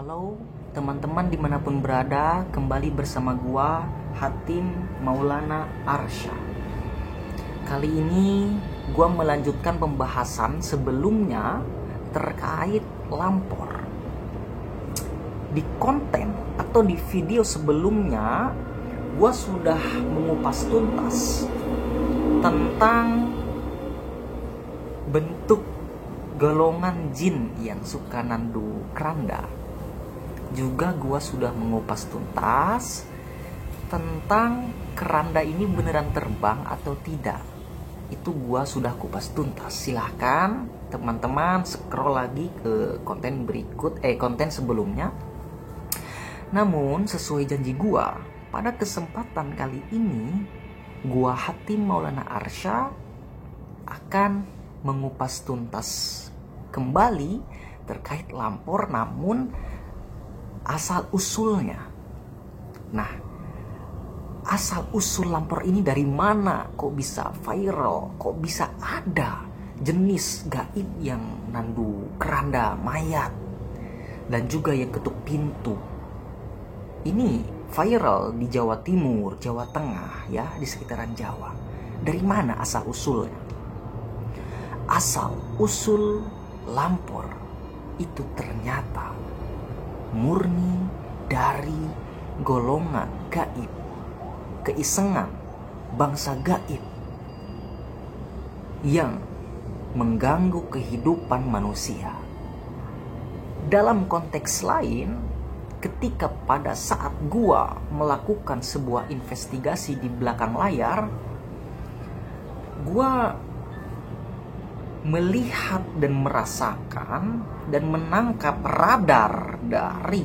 Halo teman-teman dimanapun berada, kembali bersama gua Hatim Maulana Arsya. Kali ini gua melanjutkan pembahasan sebelumnya terkait lampor. Di konten atau di video sebelumnya gua sudah mengupas tuntas tentang bentuk golongan jin yang suka nandu keranda. Juga gua sudah mengupas tuntas tentang keranda ini beneran terbang atau tidak. Itu gua sudah kupas tuntas. Silahkan teman-teman scroll lagi ke konten sebelumnya. Namun sesuai janji gua, pada kesempatan kali ini gua Hatim Maulana Arsya akan mengupas tuntas kembali terkait lampor, namun asal usulnya. Nah, asal usul lampor ini dari mana? Kok bisa viral? Kok bisa ada jenis gaib yang nandu keranda mayat dan juga yang ketuk pintu? Ini viral di Jawa Timur, Jawa Tengah, ya, di sekitaran Jawa. Dari mana asal usulnya? Asal usul lampor itu ternyata murni dari golongan gaib, keisengan bangsa gaib yang mengganggu kehidupan manusia. Dalam konteks lain, ketika pada saat gua melakukan sebuah investigasi di belakang layar, gua melihat dan merasakan dan menangkap radar dari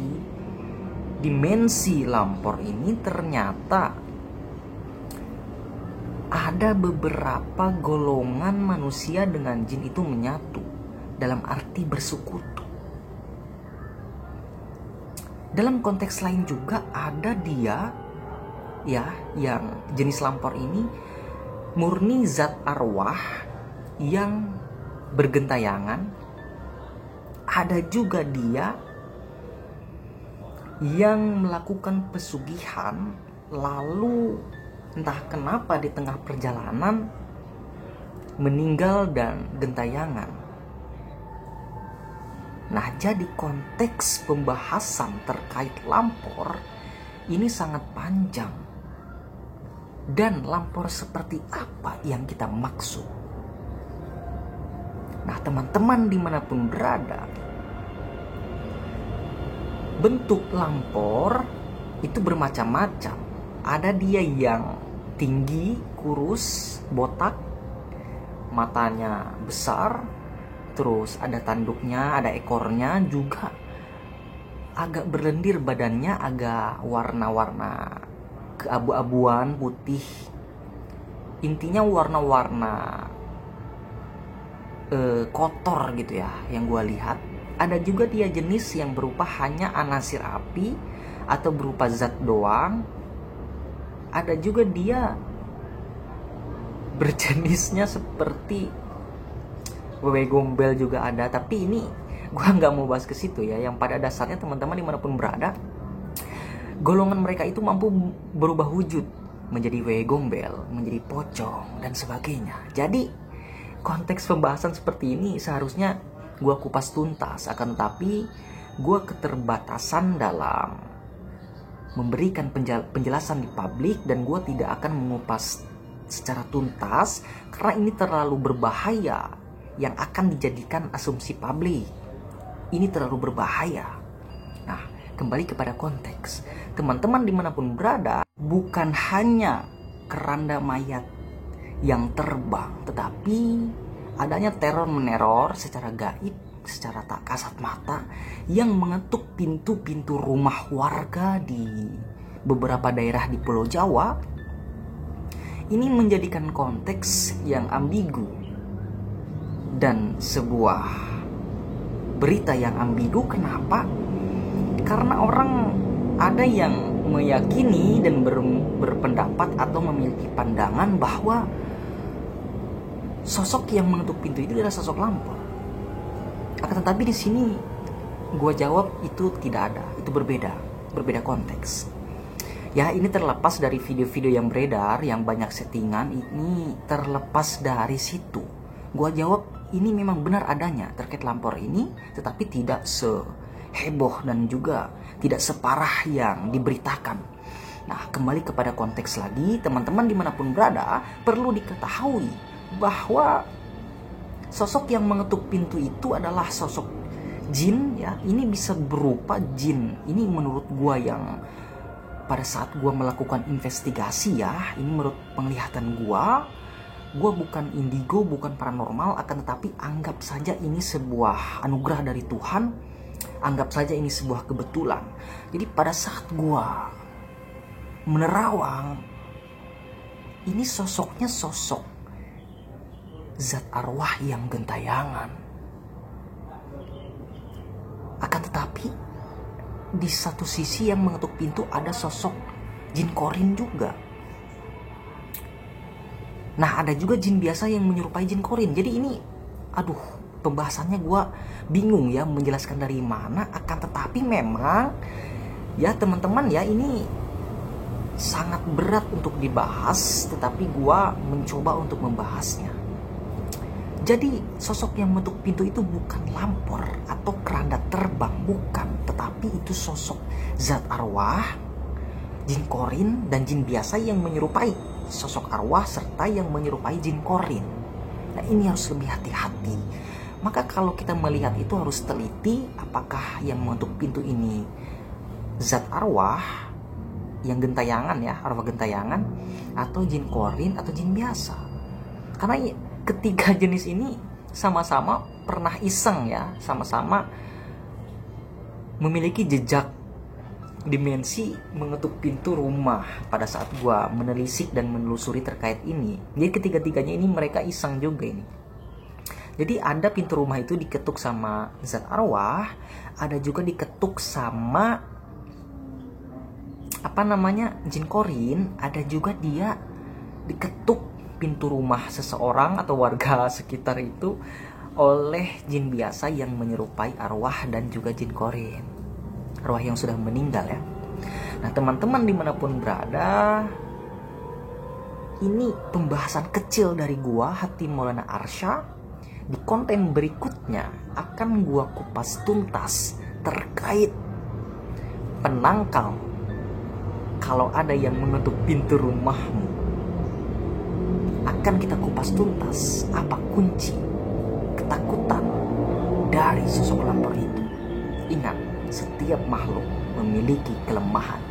dimensi lampor ini. Ternyata ada beberapa golongan manusia dengan jin itu menyatu, dalam arti bersekutu. Dalam konteks lain juga ada dia, ya, yang jenis lampor ini murni zat arwah yang bergentayangan. Ada juga dia yang melakukan pesugihan, lalu entah kenapa di tengah perjalanan meninggal dan gentayangan. Nah, jadi konteks pembahasan terkait lampor ini sangat panjang. Dan lampor seperti apa yang kita maksud? Nah, teman-teman dimanapun berada, bentuk lampor itu bermacam-macam. Ada dia yang tinggi, kurus, botak, matanya besar, terus ada tanduknya, ada ekornya, juga agak berlendir badannya, agak warna-warna keabu-abuan, putih. Intinya warna-warna kotor gitu ya, yang gue lihat. Ada juga dia jenis yang berupa hanya anasir api atau berupa zat doang. Ada juga dia berjenisnya seperti wewe gombel juga ada. Tapi ini gue nggak mau bahas ke situ ya. Yang pada dasarnya teman-teman dimanapun berada, golongan mereka itu mampu berubah wujud menjadi wewe gombel, menjadi pocong dan sebagainya. Jadi konteks pembahasan seperti ini seharusnya gue kupas tuntas, akan tetapi gue keterbatasan dalam memberikan penjelasan di publik, dan gue tidak akan mengupas secara tuntas karena ini terlalu berbahaya yang akan dijadikan asumsi publik. Ini terlalu berbahaya. Nah, kembali kepada konteks. Teman-teman dimanapun berada, bukan hanya keranda mayat yang terbang, tetapi adanya teror-meneror secara gaib, secara tak kasat mata, yang mengetuk pintu-pintu rumah warga di beberapa daerah di Pulau Jawa. Ini menjadikan konteks yang ambigu dan sebuah berita yang ambigu. Kenapa? Karena orang ada yang meyakini dan berpendapat atau memiliki pandangan bahwa sosok yang mengetuk pintu itu adalah sosok lampor. Akan tetapi di sini Gua jawab itu tidak ada, itu berbeda konteks. Ya, ini terlepas dari video-video yang beredar yang banyak settingan, ini terlepas dari situ. Gua jawab ini memang benar adanya terkait lampor ini, tetapi tidak seheboh dan juga tidak separah yang diberitakan. Nah, kembali kepada konteks lagi, teman-teman dimanapun berada, perlu diketahui bahwa sosok yang mengetuk pintu itu adalah sosok jin, ya. Ini bisa berupa jin. Ini menurut gua yang pada saat gua melakukan investigasi, ya, ini menurut penglihatan gua bukan indigo, bukan paranormal, akan tetapi anggap saja ini sebuah anugerah dari Tuhan, anggap saja ini sebuah kebetulan. Jadi pada saat gua menerawang, ini sosoknya sosok zat arwah yang gentayangan. Akan tetapi di satu sisi yang mengetuk pintu ada sosok jin korin juga. Nah, ada juga jin biasa yang menyerupai jin korin. Jadi ini, pembahasannya gue bingung ya menjelaskan dari mana. Akan tetapi memang ya teman-teman ya, ini sangat berat untuk dibahas, tetapi gue mencoba untuk membahasnya. Jadi sosok yang mengetuk pintu itu bukan lampor atau keranda terbang, bukan. Tetapi itu sosok zat arwah, jin korin, dan jin biasa yang menyerupai sosok arwah serta yang menyerupai jin korin. Nah, ini harus lebih hati-hati. Maka kalau kita melihat itu harus teliti apakah yang mengetuk pintu ini zat arwah yang gentayangan, ya, arwah gentayangan, atau jin korin atau jin biasa. Karena ketiga jenis ini sama-sama pernah iseng, ya, sama-sama memiliki jejak dimensi mengetuk pintu rumah pada saat gua menelisik dan menelusuri terkait ini. Jadi ketiga-tiganya ini mereka iseng juga ini. Jadi ada pintu rumah itu diketuk sama zat arwah, ada juga diketuk sama jin korin, ada juga dia diketuk pintu rumah seseorang atau warga sekitar itu oleh jin biasa yang menyerupai arwah dan juga jin korin, arwah yang sudah meninggal, ya. Nah, teman-teman dimanapun berada, ini pembahasan kecil dari gua, Hati Maulana Arsya. Di konten berikutnya akan gua kupas tuntas terkait penangkal kalau ada yang mengetuk pintu rumahmu. Akan kita kupas tuntas apa kunci ketakutan dari sosok lampor itu. Ingat, setiap makhluk memiliki kelemahan.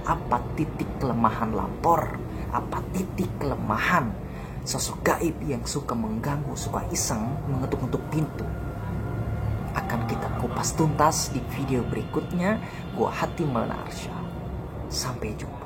Apa titik kelemahan lampor? Apa titik kelemahan sosok gaib yang suka mengganggu, suka iseng mengetuk-ngetuk pintu? Akan kita kupas tuntas di video berikutnya. Gua Hati Maulana Arsya. Sampai jumpa.